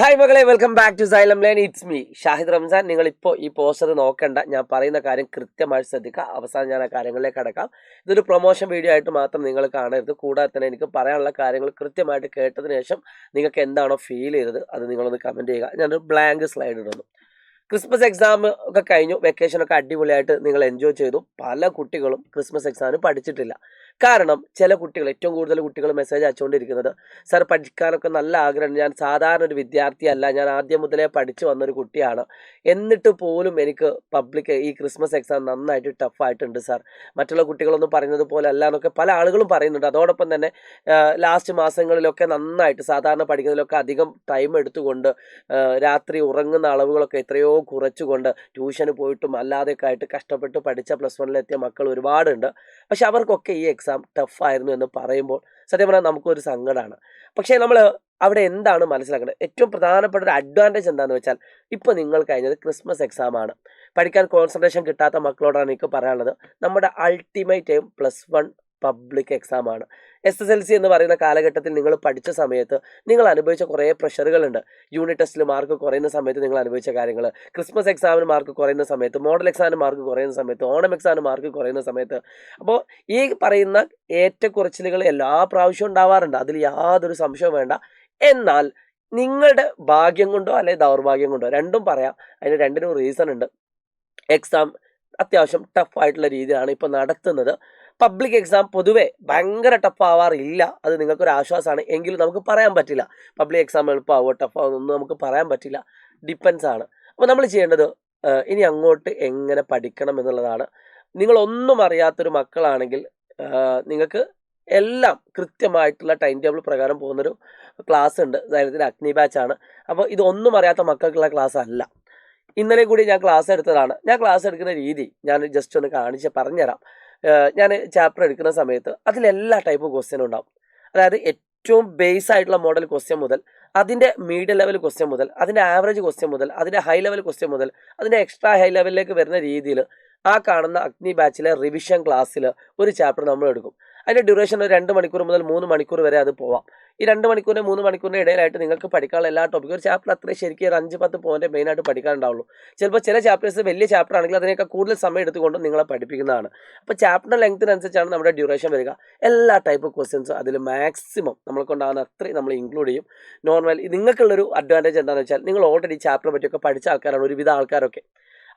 Hi മകളെ, welcome back to Xylem line. It's me Shahid Ramzan. നിങ്ങളിപ്പോൾ ഈ പോസ്റ്റർ നോക്കണ്ട, ഞാൻ പറയുന്ന കാര്യം കൃത്യമായി ശ്രദ്ധിക്കുക. അവസാനം ഞാൻ ആ കാര്യങ്ങളിലേക്ക് കടക്കാം. ഇതൊരു പ്രൊമോഷൻ വീഡിയോ ആയിട്ട് മാത്രം നിങ്ങൾ കാണരുത്. കൂടാതെ തന്നെ എനിക്ക് പറയാനുള്ള കാര്യങ്ങൾ കൃത്യമായിട്ട് കേട്ടതിന് ശേഷം നിങ്ങൾക്ക് എന്താണോ ഫീൽ ചെയ്തത് അത് നിങ്ങളൊന്ന് കമൻറ്റ് ചെയ്യുക. ഞാനൊരു ബ്ലാങ്ക് സ്ലൈഡ് ഇടുന്നു. ക്രിസ്മസ് എക്സാം ഒക്കെ കഴിഞ്ഞു, വെക്കേഷനൊക്കെ അടിപൊളിയായിട്ട് നിങ്ങൾ എൻജോയ് ചെയ്തു. പല കുട്ടികളും ക്രിസ്മസ് എക്സാമിന് പഠിച്ചിട്ടില്ല. കാരണം ചില കുട്ടികൾ, ഏറ്റവും കൂടുതൽ കുട്ടികൾ മെസ്സേജ് അയച്ചുകൊണ്ടിരിക്കുന്നത്, സാർ പഠിക്കാനൊക്കെ നല്ല ആഗ്രഹമുണ്ട്, ഞാൻ സാധാരണ ഒരു വിദ്യാർത്ഥിയല്ല, ഞാൻ ആദ്യം മുതലേ പഠിച്ചു വന്നൊരു കുട്ടിയാണ്, എന്നിട്ട് പോലും എനിക്ക് ഈ ക്രിസ്മസ് എക്സാം നന്നായിട്ട് ടഫായിട്ടുണ്ട് സാർ, മറ്റുള്ള കുട്ടികളൊന്നും പറയുന്നത് പോലെ അല്ല എന്നൊക്കെ പല ആളുകളും പറയുന്നുണ്ട്. അതോടൊപ്പം തന്നെ ലാസ്റ്റ് മാസങ്ങളിലൊക്കെ നന്നായിട്ട് സാധാരണ പഠിക്കുന്നതിലൊക്കെ അധികം ടൈം എടുത്തുകൊണ്ട് രാത്രി ഉറങ്ങുന്ന അളവുകളൊക്കെ എത്രയോ കുറച്ചുകൊണ്ട് ട്യൂഷന് പോയിട്ടും അല്ലാതെയൊക്കെ ആയിട്ട് കഷ്ടപ്പെട്ട് പഠിച്ച +1 മക്കൾ ഒരുപാടുണ്ട്. പക്ഷെ അവർക്കൊക്കെ ഈ എക്സാം ടഫായിരുന്നു എന്ന് പറയുമ്പോൾ സത്യം പറഞ്ഞാൽ നമുക്കൊരു സങ്കടമാണ്. പക്ഷേ നമ്മൾ അവിടെ എന്താണ് മനസ്സിലാക്കേണ്ടത്? ഏറ്റവും പ്രധാനപ്പെട്ട ഒരു അഡ്വാൻറ്റേജ് എന്താണെന്ന് വെച്ചാൽ, ഇപ്പോൾ നിങ്ങൾ കഴിഞ്ഞത് ക്രിസ്മസ് എക്സാമാണ്. പഠിക്കാൻ കോൺസെൻട്രേഷൻ കിട്ടാത്ത മക്കളോടാണ് എനിക്ക് പറയാനുള്ളത്, നമ്മുടെ അൾട്ടിമേറ്റ് എയിം +1 പബ്ലിക് എക്സാമാണ്. SSLC എന്ന് പറയുന്ന കാലഘട്ടത്തിൽ നിങ്ങൾ പഠിച്ച സമയത്ത് നിങ്ങൾ അനുഭവിച്ച കുറേ പ്രഷറുകളുണ്ട്. യൂണിറ്റ് ടെസ്റ്റിൽ മാർക്ക് കുറയുന്ന സമയത്ത് നിങ്ങൾ അനുഭവിച്ച കാര്യങ്ങൾ, ക്രിസ്മസ് എക്സാമിന് മാർക്ക് കുറയുന്ന സമയത്ത്, മോഡൽ എക്സാമിന് മാർക്ക് കുറയുന്ന സമയത്ത്, ഓണം എക്സാമിന് മാർക്ക് കുറയുന്ന സമയത്ത്. അപ്പോൾ ഈ പറയുന്ന ഏറ്റക്കുറച്ചിലുകൾ എല്ലാ പ്രാവശ്യവും ഉണ്ടാവാറുണ്ട്, അതിൽ യാതൊരു സംശയവും വേണ്ട. എന്നാൽ നിങ്ങളുടെ ഭാഗ്യം കൊണ്ടോ അല്ലെങ്കിൽ ദൗർഭാഗ്യം കൊണ്ടോ, രണ്ടും പറയാം, അതിന് രണ്ടിനും റീസൺ ഉണ്ട്. എക്സാം അത്യാവശ്യം ടഫായിട്ടുള്ള രീതിയിലാണ് ഇപ്പോൾ നടത്തുന്നത്. പബ്ലിക് എക്സാം പൊതുവേ ഭയങ്കര ടഫ് ആവാറില്ല, അത് നിങ്ങൾക്കൊരു ആശ്വാസമാണ്. എങ്കിലും നമുക്ക് പറയാൻ പറ്റില്ല പബ്ലിക് എക്സാം എളുപ്പമാവോ ടഫാവോ ഒന്നും നമുക്ക് പറയാൻ പറ്റില്ല, ഡിപ്പെൻസ് ആണ്. അപ്പോൾ നമ്മൾ ചെയ്യേണ്ടത് ഇനി അങ്ങോട്ട് എങ്ങനെ പഠിക്കണം എന്നുള്ളതാണ്. നിങ്ങളൊന്നും അറിയാത്തൊരു മക്കളാണെങ്കിൽ നിങ്ങൾക്ക് എല്ലാം കൃത്യമായിട്ടുള്ള ടൈം ടേബിൾ പ്രകാരം പോകുന്നൊരു ക്ലാസ് ഉണ്ട്, അതായത് അഗ്നി ബാച്ചാണ്. അപ്പോൾ ഇതൊന്നും അറിയാത്ത മക്കൾക്കുള്ള ക്ലാസ് അല്ല. ഇന്നലെ കൂടി ഞാൻ ക്ലാസ് എടുത്തതാണ്. ഞാൻ ക്ലാസ് എടുക്കുന്ന രീതി ഞാൻ ജസ്റ്റ് ഒന്ന് പറഞ്ഞുതരാം. ഞാൻ ചാപ്റ്റർ എടുക്കുന്ന സമയത്ത് അതിലെല്ലാ ടൈപ്പ് ക്വസ്റ്റ്യനും ഉണ്ടാവും. അതായത് ഏറ്റവും ബേസ് ആയിട്ടുള്ള മോഡൽ ക്വസ്റ്റ്യൻ മുതൽ, അതിൻ്റെ മീഡിയം ലെവൽ ക്വസ്റ്റ്യൻ മുതൽ, അതിൻ്റെ ആവറേജ് ക്വസ്റ്റ്യൻ മുതൽ, അതിൻ്റെ ഹൈ ലെവൽ ക്വസ്റ്റ്യൻ മുതൽ, അതിൻ്റെ എക്സ്ട്രാ ഹൈ ലെവലിലേക്ക് വരുന്ന രീതിയിൽ ആ കാണുന്ന അഗ്നി ബാച്ചിലെ റിവിഷൻ ക്ലാസ്സിൽ ഒരു ചാപ്റ്റർ നമ്മൾ എടുക്കും. അതിൻ്റെ ഡ്യൂറേഷൻ ഒരു 2 മണിക്കൂർ മുതൽ 3 മണിക്കൂർ വരെ അത് പോവാം. ഈ 2 മണിക്കൂറിന് 3 മണിക്കൂറിൻ്റെ ഇടയിലായിട്ട് നിങ്ങൾക്ക് പഠിക്കാനുള്ള എല്ലാ ടോപ്പിക്കും, ഒരു ചാപ്റ്റർ അത്രയും ശരിക്കും ഒരു 5-10 പോയിന്റ് മെയിനായിട്ട് പഠിക്കാനുണ്ടാവുള്ളൂ. ചിലപ്പോൾ ചില ചാപ്റ്റേഴ്സ് വലിയ ചാപ്റ്റർ ആണെങ്കിൽ അതിനേക്കാൾ കൂടുതൽ സമയം എടുത്തുകൊണ്ട് നിങ്ങളെ പഠിപ്പിക്കുന്നതാണ്. അപ്പോൾ ചാപ്റ്റർ ലെങ്ത്തിനനുസരിച്ചാണ് നമ്മുടെ ഡ്യൂറേഷൻ വരിക. എല്ലാ ടൈപ്പ് ക്വസ്റ്റ്യൻസും അതിൽ മാക്സിമം നമ്മൾ കൊണ്ടാകുന്ന അത്രയും നമ്മൾ ഇൻക്ലൂഡ് ചെയ്യും. നോർമൽ നിങ്ങൾക്കുള്ളൊരു അഡ്വാൻറ്റേജ് എന്താണെന്ന് വെച്ചാൽ, നിങ്ങൾ ഓൾറെഡി ചാപ്റ്ററെ പറ്റിയൊക്കെ പഠിച്ച ആൾക്കാരാണ് ഒരുവിധ ആൾക്കാരൊക്കെ.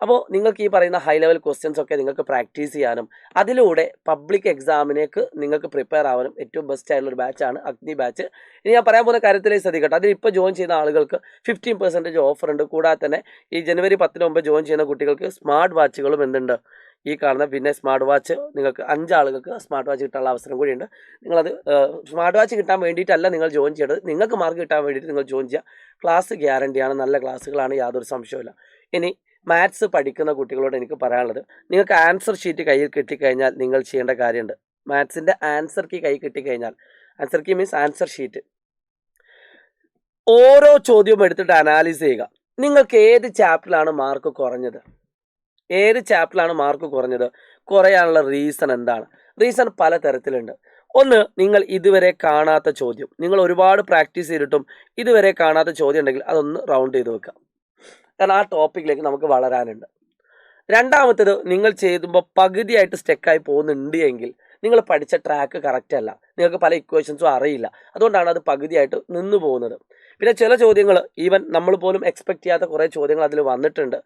അപ്പോൾ നിങ്ങൾക്ക് ഈ പറയുന്ന ഹൈ ലെവൽ ക്വസ്റ്റ്യൻസ് ഒക്കെ നിങ്ങൾക്ക് പ്രാക്ടീസ് ചെയ്യാനും അതിലൂടെ പബ്ലിക് എക്സാമിനേക്ക് നിങ്ങൾക്ക് പ്രിപ്പയർ ആവാനും ഏറ്റവും ബെസ്റ്റ് ആയിട്ടുള്ളൊരു ബാച്ചാണ് അഗ്നി ബാച്ച്. ഇനി ഞാൻ പറയാൻ പോകുന്ന കാര്യത്തിലേക്ക് ശ്രദ്ധിക്കട്ടെ. അതിൽ ഇപ്പോൾ ജോയിൻ ചെയ്യുന്ന ആളുകൾക്ക് 15% ഓഫർ ഉണ്ട്. കൂടാതെ തന്നെ ഈ ജനുവരി 10 മുമ്പ് ജോയിൻ ചെയ്യുന്ന കുട്ടികൾക്ക് സ്മാർട്ട് വാച്ചുകളും എന്തുണ്ട്, ഈ കാണുന്ന പിന്നെ സ്മാർട്ട് വാച്ച് നിങ്ങൾക്ക് 5 ആളുകൾക്ക് സ്മാർട്ട് വാച്ച് കിട്ടാനുള്ള അവസരം കൂടിയുണ്ട്. നിങ്ങളത് സ്മാർട്ട് വാച്ച് കിട്ടാൻ വേണ്ടിയിട്ടല്ല നിങ്ങൾ ജോയിൻ ചെയ്യേണ്ടത്, നിങ്ങൾക്ക് മാർക്ക് കിട്ടാൻ വേണ്ടിയിട്ട് നിങ്ങൾ ജോയിൻ ചെയ്യുക. ക്ലാസ് ഗ്യാരണ്ടിയാണ്, നല്ല ക്ലാസ്സുകളാണ്, യാതൊരു സംശയമില്ല. ഇനി മാത്സ് പഠിക്കുന്ന കുട്ടികളോട് എനിക്ക് പറയാനുള്ളത്, നിങ്ങൾക്ക് ആൻസർ ഷീറ്റ് കയ്യിൽ കിട്ടിക്കഴിഞ്ഞാൽ നിങ്ങൾ ചെയ്യേണ്ട കാര്യമുണ്ട്. മാത്സിൻ്റെ ആൻസർ കീ കയ്യിൽ കിട്ടിക്കഴിഞ്ഞാൽ, answer key means answer sheet, ഓരോ ചോദ്യവും എടുത്തിട്ട് അനാലിസ് ചെയ്യുക. നിങ്ങൾക്ക് ഏത് ചാപ്റ്ററിലാണ് മാർക്ക് കുറഞ്ഞത്, ഏത് ചാപ്റ്ററിലാണ് മാർക്ക് കുറഞ്ഞത്, കുറയാനുള്ള റീസൺ എന്താണ്? റീസൺ പല തരത്തിലുണ്ട്. ഒന്ന്, നിങ്ങൾ ഇതുവരെ കാണാത്ത ചോദ്യം, നിങ്ങൾ ഒരുപാട് പ്രാക്ടീസ് ചെയ്തിട്ടും ഇതുവരെ കാണാത്ത ചോദ്യം ഉണ്ടെങ്കിൽ അതൊന്ന് റൗണ്ട് ചെയ്ത് വെക്കുക, കാരണം ആ ടോപ്പിക്കിലേക്ക് നമുക്ക് വളരാനുണ്ട്. രണ്ടാമത്തേത്, നിങ്ങൾ ചെയ്യുമ്പോൾ പകുതിയായിട്ട് സ്റ്റെക്കായി പോകുന്നുണ്ട് എങ്കിൽ നിങ്ങൾ പഠിച്ച ട്രാക്ക് കറക്റ്റ് അല്ല, നിങ്ങൾക്ക് പല ഇക്വേഷൻസും അറിയില്ല, അതുകൊണ്ടാണ് അത് പകുതിയായിട്ട് നിന്നു പോകുന്നത്. പിന്നെ ചില ചോദ്യങ്ങൾ ഈവൻ നമ്മൾ പോലും എക്സ്പെക്ട് ചെയ്യാത്ത കുറേ ചോദ്യങ്ങൾ അതിൽ വന്നിട്ടുണ്ട്.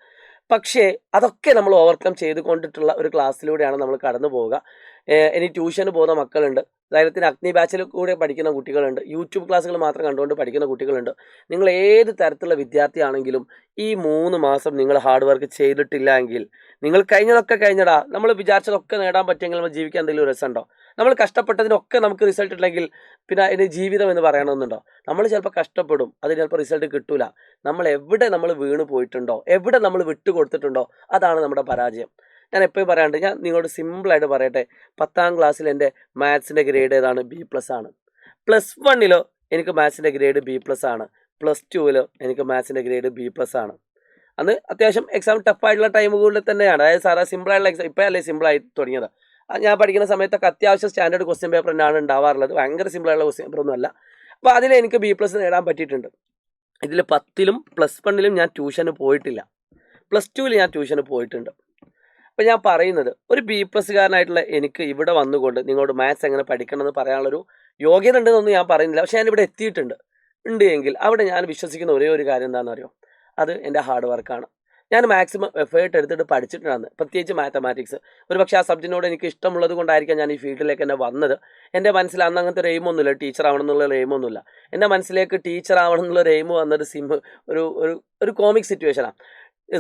പക്ഷേ അതൊക്കെ നമ്മൾ ഓവർകം ചെയ്തുകൊണ്ടിട്ടുള്ള ഒരു ക്ലാസ്സിലൂടെയാണ് നമ്മൾ കടന്നു പോവുക. ഇനി ട്യൂഷന് പോകുന്ന മക്കളുണ്ട്, അതായത് അഗ്നി ബാച്ചിൽ കൂടെ പഠിക്കുന്ന കുട്ടികളുണ്ട്, യൂട്യൂബ് ക്ലാസ്സുകൾ മാത്രം കണ്ടുകൊണ്ട് പഠിക്കുന്ന കുട്ടികളുണ്ട്. നിങ്ങൾ ഏത് തരത്തിലുള്ള വിദ്യാർത്ഥിയാണെങ്കിലും ഈ 3 മാസം നിങ്ങൾ ഹാർഡ് വർക്ക് ചെയ്തിട്ടില്ല എങ്കിൽ, നിങ്ങൾ കഴിഞ്ഞതൊക്കെ കഴിഞ്ഞടാ, നമ്മൾ വിചാരിച്ചതൊക്കെ നേടാൻ പറ്റുമെങ്കിൽ നമ്മൾ ജീവിക്കാൻ എന്തെങ്കിലും രസമുണ്ടോ? നമ്മൾ കഷ്ടപ്പെട്ടതിനൊക്കെ നമുക്ക് റിസൾട്ട് ഇല്ലെങ്കിൽ പിന്നെ അതിന് ജീവിതം എന്ന് പറയണമെന്നുണ്ടോ? നമ്മൾ ചിലപ്പോൾ കഷ്ടപ്പെടും, അതിന് ചിലപ്പോൾ റിസൾട്ട് കിട്ടൂല. എവിടെ നമ്മൾ വീണ് പോയിട്ടുണ്ടോ, എവിടെ നമ്മൾ വിട്ടുകൊടുത്തിട്ടുണ്ടോ, അതാണ് നമ്മുടെ പരാജയം. ഞാൻ എപ്പോഴും പറയാണ്ട്, ഞാൻ നിങ്ങളോട് സിമ്പിളായിട്ട് പറയട്ടെ. 10ാം ക്ലാസ്സിൽ എൻ്റെ മാത്സിൻ്റെ ഗ്രേഡ് ഏതാണ്? B+ ആണ്. +1 എനിക്ക് മാത്സിൻ്റെ ഗ്രേഡ് B+ ആണ്. +2 എനിക്ക് മാത്സിൻ്റെ ഗ്രേഡ് B+ ആണ്. അന്ന് അത്യാവശ്യം എക്സാം ടഫായിട്ടുള്ള ടൈമുകളിൽ തന്നെയാണ്, അതായത് സാധാ സിമ്പിളായിട്ടുള്ള എക്സാം ഇപ്പോഴല്ലേ സിമ്പിളായി തുടങ്ങിയത്. ഞാൻ പഠിക്കുന്ന സമയത്തൊക്കെ അത്യാവശ്യം സ്റ്റാൻഡേർഡ് ക്വസ്റ്റ്യൻ പേപ്പർ തന്നെയാണ് ഉണ്ടാവാറുള്ളത്, ഭയങ്കര സിമ്പിളായിട്ടുള്ള ക്വസ്റ്റ്യൻ പേപ്പറൊന്നും അല്ല. അപ്പോൾ അതിൽ എനിക്ക് B+ നേടാൻ പറ്റിയിട്ടുണ്ട്. ഇതിൽ 10ലും +1ലും ഞാൻ ട്യൂഷന് പോയിട്ടില്ല. +2ൽ ഞാൻ ട്യൂഷന് പോയിട്ടുണ്ട്. അപ്പോൾ ഞാൻ പറയുന്നത് ഒരു B+കാരനായിട്ടുള്ള എനിക്ക് ഇവിടെ വന്നുകൊണ്ട് നിങ്ങളോട് മാത്സ് എങ്ങനെ പഠിക്കണമെന്ന് പറയാനുള്ളൊരു യോഗ്യത ഉണ്ടെന്നൊന്നും ഞാൻ പറയുന്നില്ല. പക്ഷേ ഞാനിവിടെ എത്തിയിട്ടുണ്ട്. ഉണ്ട് എങ്കിൽ അവിടെ ഞാൻ വിശ്വസിക്കുന്ന ഒരേ ഒരു കാര്യം എന്താണെന്ന് അറിയോ? അത് എൻ്റെ ഹാർഡ് വർക്കാണ്. ഞാൻ മാക്സിമം എഫേർട്ട് എടുത്തിട്ട് പഠിച്ചിട്ടാണ്, പ്രത്യേകിച്ച് മാത്തമാറ്റിക്സ്. ഒരുപക്ഷെ ആ സബ്ജക്റ്റിനോട് എനിക്ക് ഇഷ്ടമുള്ളത് കൊണ്ടായിരിക്കാം ഞാൻ ഈ ഫീൽഡിലേക്ക് തന്നെ വന്നത്. എൻ്റെ മനസ്സിൽ അന്ന് അങ്ങനത്തെ ഒരു എയിമൊന്നുമില്ല, ടീച്ചർ ആവണം എന്നുള്ള ഒരു എയിമൊന്നുമില്ല. എൻ്റെ മനസ്സിലേക്ക് ടീച്ചർ ആവണം എന്നുള്ള ഒരു എയിം വന്നത് ഒരു ഒരു ഒരു കോമിക് സിറ്റുവേഷനാണ്.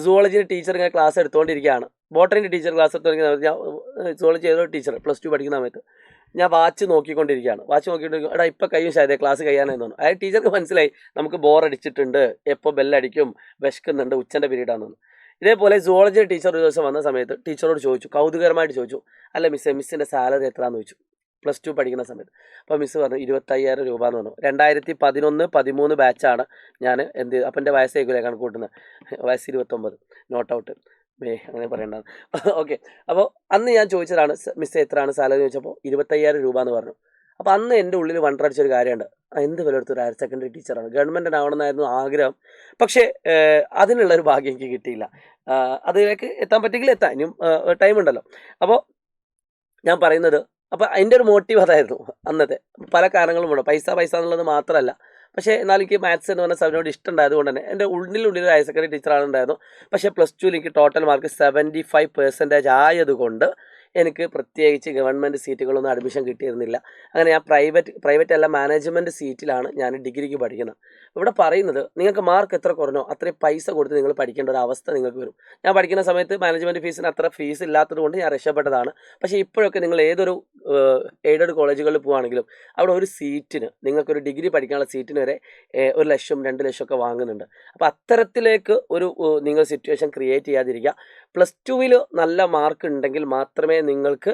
സുവോളജിൻ്റെ ടീച്ചർ ഇങ്ങനെ ക്ലാസ് എടുത്തുകൊണ്ടിരിക്കുകയാണ്. ബോട്ടണിൻ്റെ ടീച്ചർ ക്ലാസ് എടുത്തുകൊണ്ടിരിക്കുന്ന ഞാൻ സുവോളജി ഏതൊരു ടീച്ചർ +2 പഠിക്കുന്ന സമയത്ത് ഞാൻ വാച്ച് നോക്കിക്കൊണ്ടിരിക്കുകയാണ്. വാച്ച് നോക്കിയിട്ട് എടാ ഇപ്പം കഴിയും ശായതേ ക്ലാസ് കഴിയാനെന്ന് തോന്നുന്നു. അതായത് ടീച്ചർക്ക് മനസ്സിലായി നമുക്ക് ബോറടിച്ചിട്ടുണ്ട്, എപ്പോൾ ബെല്ലടിക്കും, വിശക്കുന്നുണ്ട്, ഉച്ചൻ്റെ പീരീഡാണെന്ന്. ഇതേപോലെ സുവോളജി ടീച്ചർ ഒരു ദിവസം വന്ന സമയത്ത് ടീച്ചറോട് ചോദിച്ചു, കൗതുകരമായിട്ട് ചോദിച്ചു, അല്ല മിസ്സിൻ്റെ സാലറി എത്രയാണെന്ന് ചോദിച്ചു +2 പഠിക്കുന്ന സമയത്ത്. അപ്പോൾ മിസ്സ് പറഞ്ഞു 25,000 രൂപ എന്ന് പറഞ്ഞു. 2011-13 ബാച്ചാണ് ഞാൻ. അപ്പം എൻ്റെ വയസ്സേക്കില്ലേ കണക്ക് കൂട്ടുന്നത്, വയസ്സ് 29, നോട്ട് ഔട്ട് അങ്ങനെ പറയേണ്ടത്. ഓക്കെ. അപ്പോൾ അന്ന് ഞാൻ ചോദിച്ചതാണ് മിസ്സ് എത്രയാണ് സാലറി ചോദിച്ചപ്പോൾ 25,000 രൂപ എന്ന് പറഞ്ഞു. അപ്പോൾ അന്ന് എൻ്റെ ഉള്ളിൽ വണ്ടറടിച്ചൊരു കാര്യമുണ്ട്, എന്ത് വില എടുത്തൊരു ഹയർ സെക്കൻഡറി ടീച്ചറാണ്, ഗവൺമെൻറ് ആവണമെന്നായിരുന്നു ആഗ്രഹം. പക്ഷേ അതിനുള്ളൊരു ഭാഗ്യം എനിക്ക് കിട്ടിയില്ല. അതിലേക്ക് എത്താൻ പറ്റിയെങ്കിൽ എത്താം, ഇനിയും ടൈം ഉണ്ടല്ലോ. അപ്പോൾ ഞാൻ പറയുന്നത്, അപ്പോൾ അതിൻ്റെ ഒരു മോട്ടീവ് അതായിരുന്നു അന്നത്തെ. പല കാരണങ്ങളും ഉണ്ട്, പൈസ എന്നുള്ളത് മാത്രമല്ല. പക്ഷേ എന്നാൽ എനിക്ക് മാത്സ് എന്ന് പറഞ്ഞ സബ്ജക്റ്റിനോട് ഇഷ്ടം ഉണ്ടായതുകൊണ്ട് തന്നെ എൻ്റെ ഉള്ളിൽ ഹയർ സെക്കൻഡറി ടീച്ചറാണ് ഉണ്ടായിരുന്നു. പക്ഷേ +2 എനിക്ക് ടോട്ടൽ മാർക്ക് 75% ആയതുകൊണ്ട് എനിക്ക് പ്രത്യേകിച്ച് ഗവൺമെൻറ് സീറ്റുകളൊന്നും അഡ്മിഷൻ കിട്ടിയിരുന്നില്ല. അങ്ങനെ ഞാൻ പ്രൈവറ്റ് അല്ല മാനേജ്മെൻറ്റ് സീറ്റിലാണ് ഞാൻ ഡിഗ്രിക്ക് പഠിക്കുന്നത്. ഇവിടെ പറയുന്നത് നിങ്ങൾക്ക് മാർക്ക് എത്ര കുറഞ്ഞോ അത്രയും പൈസ കൊടുത്ത് നിങ്ങൾ പഠിക്കേണ്ട ഒരു അവസ്ഥ നിങ്ങൾക്ക് വരും. ഞാൻ പഠിക്കുന്ന സമയത്ത് മാനേജ്മെൻറ്റ് ഫീസിന് അത്ര ഫീസ് ഇല്ലാത്തത് കൊണ്ട് ഞാൻ രക്ഷപ്പെട്ടതാണ്. പക്ഷേ ഇപ്പോഴൊക്കെ നിങ്ങൾ ഏതൊരു എയ്ഡഡ് കോളേജുകളിൽ പോവുകയാണെങ്കിലും അവിടെ ഒരു സീറ്റിന് നിങ്ങൾക്കൊരു ഡിഗ്രി പഠിക്കാനുള്ള സീറ്റിന് വരെ 1 ലക്ഷം 2 ലക്ഷം ഒക്കെ വാങ്ങുന്നുണ്ട്. അപ്പോൾ അത്തരത്തിലേക്ക് ഒരു നിങ്ങൾ സിറ്റുവേഷൻ ക്രിയേറ്റ് ചെയ്യാതിരിക്കുക. +2ൽ നല്ല മാർക്ക് ഉണ്ടെങ്കിൽ മാത്രമേ നിങ്ങൾക്ക്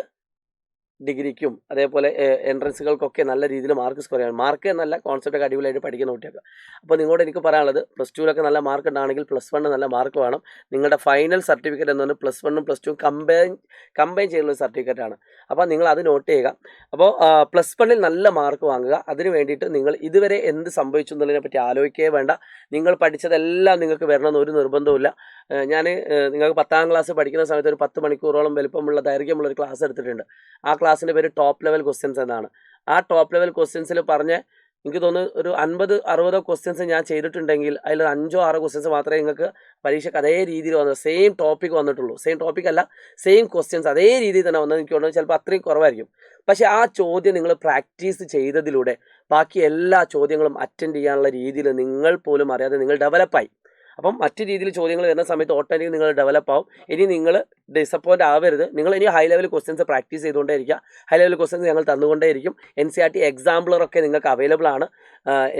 ഡിഗ്രിക്കും അതേപോലെ എൻട്രൻസുകൾക്കൊക്കെ നല്ല രീതിയിൽ മാർക്ക് സ്കോർ ചെയ്യണം. മാർക്ക് എന്നല്ല, കോൺസെപ്റ്റൊക്കെ അടിപൊളിയായിട്ട് പഠിക്കുന്ന കുട്ടിയൊക്കെ. അപ്പോൾ നിങ്ങളോട് എനിക്ക് പറയാനുള്ളത്, +2ലൊക്കെ നല്ല മാർക്ക് ഉണ്ടാണെങ്കിൽ +1 നല്ല മാർക്ക് വേണം. നിങ്ങളുടെ ഫൈനൽ സർട്ടിഫിക്കറ്റ് എന്ന് പറഞ്ഞാൽ +1ഉം +2ഉം കമ്പൈൻ ചെയ്യുന്ന സർട്ടിഫിക്കറ്റാണ്. അപ്പോൾ നിങ്ങൾ അത് നോട്ട് ചെയ്യുക. അപ്പോൾ +1ൽ നല്ല മാർക്ക് വാങ്ങുക. അതിന് വേണ്ടിയിട്ട് നിങ്ങൾ ഇതുവരെ എന്ത് സംഭവിച്ചു എന്നുള്ളതിനെ പറ്റി ആലോചിക്കുകയേ വേണ്ട. നിങ്ങൾ പഠിച്ചതെല്ലാം നിങ്ങൾക്ക് വരണമെന്ന് ഒരു നിർബന്ധവുമില്ല. ഞാൻ നിങ്ങൾക്ക് 10ാം ക്ലാസ് പഠിക്കുന്ന സമയത്ത് ഒരു 10 മണിക്കൂറോളം വലിപ്പമുള്ള ദൈർഘ്യമുള്ളൊരു ക്ലാസ് എടുത്തിട്ടുണ്ട്. ആ ക്ലാസ്സിൻ്റെ പേര് ടോപ്പ് ലെവൽ ക്വസ്റ്റ്യൻസ് എന്നാണ്. ആ ടോപ്പ് ലെവൽ ക്വസ്റ്റ്യൻസിൽ എനിക്ക് തോന്നുന്നു ഒരു 50-60 ക്വസ്റ്റ്യൻസ് ഞാൻ ചെയ്തിട്ടുണ്ടെങ്കിൽ അതിൽ 5-6 ക്വസ്റ്റ്യൻസ് മാത്രമേ നിങ്ങൾക്ക് പരീക്ഷയ്ക്ക് അതേ രീതിയിൽ വന്നത്, സെയിം ടോപ്പിക് വന്നിട്ടുള്ളൂ. സെയിം ടോപ്പിക് അല്ല, സെയിം ക്വസ്റ്റ്യൻസ് അതേ രീതിയിൽ തന്നെ വന്നത്. എനിക്ക് തോന്നുന്നു ചിലപ്പോൾ അത്രയും കുറവായിരിക്കും. പക്ഷേ ആ ചോദ്യം നിങ്ങൾ പ്രാക്ടീസ് ചെയ്തതിലൂടെ ബാക്കി എല്ലാ ചോദ്യങ്ങളും അറ്റൻഡ് ചെയ്യാനുള്ള രീതിയിൽ നിങ്ങൾ പോലും അറിയാതെ നിങ്ങൾ ഡെവലപ്പായി. അപ്പം മറ്റു രീതിയിൽ ചോദ്യങ്ങൾ വരുന്ന സമയത്ത് ഓട്ടോമാറ്റിക് നിങ്ങൾ ഡെവലപ്പ് ആവും. ഇനി നിങ്ങൾ ഡിസപ്പോയിൻ്റ് ആവരുത്. നിങ്ങൾ ഇനി ഹൈ ലെവൽ ക്വസ്റ്റ്യൻസ് പ്രാക്ടീസ് ചെയ്തുകൊണ്ടേ ഇരിക്കുക. ഹൈ ലെവൽ ക്വസ്റ്റ്യൻസ് ഞങ്ങൾ തന്നുകൊണ്ടേയിരിക്കും. NCERT എക്സാംപ്ലറൊക്കെ നിങ്ങൾക്ക് അവൈലബിൾ ആണ്.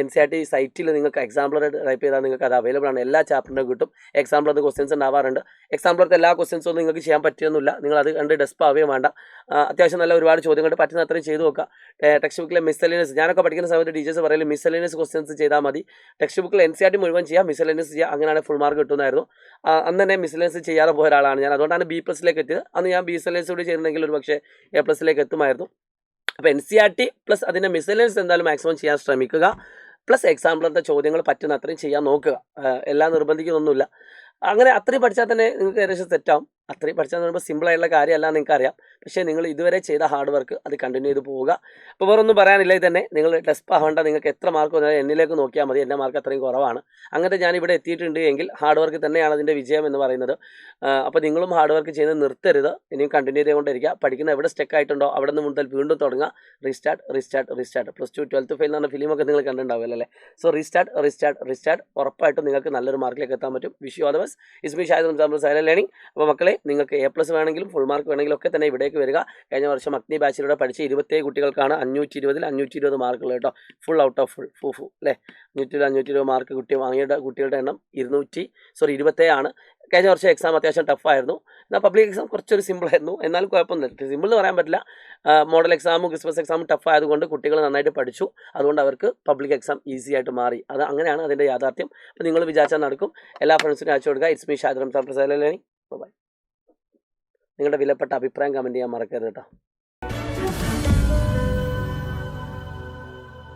NCERT സൈറ്റിൽ നിങ്ങൾക്ക് എക്സാംപ്ലർ ടൈപ്പ് ചെയ്താൽ നിങ്ങൾക്ക് അത് അവൈലബിൾ ആണ്. എല്ലാ ചാപ്റ്ററിനും കിട്ടും. എക്സാംപ്ലർ ക്വസ്റ്റ്യൻസ് ഉണ്ടാവാറുണ്ട്. എക്സാംപ്ലറത്തെ എല്ലാ ക്വസ്റ്റ്യൻസൊന്നും നിങ്ങൾക്ക് ചെയ്യാൻ പറ്റുന്നില്ല. നിങ്ങൾ അത് കണ്ട് ഡെസ്പ് ആവുകയും വേണ്ട. അത്യാവശ്യം നല്ല ഒരുപാട് ചോദ്യങ്ങൾ പറ്റുന്ന അത്രയും ചെയ്തു നോക്കുക. ടെക്സ്റ്റ് ബുക്കിലെ മിസ്സെലേനിയസ്, ഞാനൊക്കെ പഠിക്കുന്ന സമയത്ത് ടീച്ചേഴ്സ് പറയലും മിസ്സെലേനിയസ് ക്വസ്റ്റ്യൻസ് ചെയ്താൽ മതി. ടെക്സ്റ്റ് ബുക്കിൽ NCERT മുഴുവൻ ചെയ്യാം, മിസ്സെലേനിയസ് ചെയ്യുക, അങ്ങനെയാണ് ഫുൾ മാർക്ക് കിട്ടുന്നതായിരുന്നു. അന്ന് തന്നെ മിസ്സെലേനിയസ് ചെയ്യാതെ പോയ ഒരാളാണ് ഞാൻ. അതുകൊണ്ടാണ് B+ലേക്ക് എത്തിയത്. അന്ന് ഞാൻ മിസ്സെലേനിയസ് കൂടി ചെയ്തിരുന്നെങ്കിൽ ഒരു പക്ഷേ A+ലേക്ക് എത്തുമായിരുന്നു. അപ്പോൾ NCERT പ്ലസ് അതിൻ്റെ മിസ്സെലേനിയസ് എന്തായാലും മാക്സിമം ചെയ്യാൻ ശ്രമിക്കുക. പ്ലസ് എക്സാംപ്ലറിൻ്റെ ചോദ്യങ്ങൾ പറ്റുന്ന അത്രയും ചെയ്യാൻ നോക്കുക. എല്ലാം നിർബന്ധിക്കുന്നൊന്നുമില്ല. അങ്ങനെ അത്രയും പഠിച്ചാൽ തന്നെ നിങ്ങൾക്ക് ഏകദേശം സെറ്റാവും. അത്രയും പഠിച്ചാൽ എന്ന് പറയുമ്പോൾ സിമ്പിളായിട്ടുള്ള കാര്യമല്ല നിങ്ങൾക്കറിയാം. പക്ഷേ നിങ്ങൾ ഇതുവരെ ചെയ്ത ഹാർഡ് വർക്ക് അത് കണ്ടിന്യൂ ചെയ്ത് പോവുക. അപ്പോൾ വേറൊന്നും പറയാനില്ല. ഇത് തന്നെ നിങ്ങൾ ടെസ്റ്റ് ആവേണ്ട. നിങ്ങൾക്ക് എത്ര മാർക്ക് വന്നാൽ എന്നിലേക്ക് നോക്കിയാൽ മതി. എൻ്റെ മാർക്ക് അത്രയും കുറവാണ്. അങ്ങനത്തെ ഞാനിവിടെ എത്തിയിട്ടുണ്ട് എങ്കിൽ ഹാർഡ് വർക്ക് തന്നെയാണ് അതിൻ്റെ വിജയം എന്ന് പറയുന്നത്. അപ്പോൾ നിങ്ങളും ഹാർഡ് വർക്ക് ചെയ്യുന്നത് നിർത്തരുത്. ഇനിയും കണ്ടിന്യൂ ചെയ്തുകൊണ്ടിരിക്കുക. പഠിക്കുന്ന എവിടെ സ്റ്റക്ക് ആയിട്ടുണ്ടോ അവിടെ നിന്ന് മുതൽ വീണ്ടും തുടങ്ങുക. റീസ്റ്റാർട്ട്. +2 12th ഫെയിൽ എന്ന് പറഞ്ഞ ഫിലിമൊക്കെ നിങ്ങൾ കണ്ടിട്ടുണ്ടാവില്ല അല്ലേ? So restart. ഉറപ്പായിട്ടും നിങ്ങൾക്ക് നല്ലൊരു മാർക്കിലേക്ക് എത്താൻ പറ്റും. Wish you all the best. It's me Shahid Ramzan silent learning. അപ്പോൾ മക്കളെ, നിങ്ങൾക്ക് A+ വേണമെങ്കിലും ഫുൾ മാർക്ക് വേണമെങ്കിലും ഒക്കെ തന്നെ ഇവിടേക്ക് വരിക. കഴിഞ്ഞ വർഷം അഗ്നി ബാച്ചിലൂടെ പഠിച്ച 27 കുട്ടികൾക്കാണ് 520ൽ 520 മാർക്കുള്ളത് കേട്ടോ. ഫുൾ ഔട്ട് ഓഫ് ഫുൾ അല്ലേ? 520 മാർക്ക് വാങ്ങിയ കുട്ടികളുടെ എണ്ണം 27 ആണ്. കഴിഞ്ഞ വർഷം എക്സാം അത്യാവശ്യം ടഫായിരുന്നു. എന്നാൽ പബ്ലിക് എക്സാം കുറച്ചൊരു സിമ്പിളായിരുന്നു. എന്നാലും കുഴപ്പമൊന്നുമില്ല. സിമ്പിൾ എന്ന് പറയാൻ പറ്റില്ല. മോഡൽ എക്സാമും ക്രിസ്മസ് എക്സാമും ടഫ് ആയതുകൊണ്ട് കുട്ടികൾ നന്നായിട്ട് പഠിച്ചു. അതുകൊണ്ട് അവർക്ക് പബ്ലിക് എക്സാം ഈസി ആയിട്ട് മാറി. അങ്ങനെയാണ് അതിൻ്റെ യാഥാർത്ഥ്യം. അപ്പോൾ നിങ്ങൾ വിചാരിച്ചാൽ നടക്കും. എല്ലാ ഫ്രണ്ട്സിനും അയച്ചു കൊടുക്കുക. It's me Shahid Ramzan. Bye. നിങ്ങളുടെ വിലപ്പെട്ട അഭിപ്രായം കമൻറ്റ് ചെയ്യാൻ മറക്കരുത് കേട്ടോ.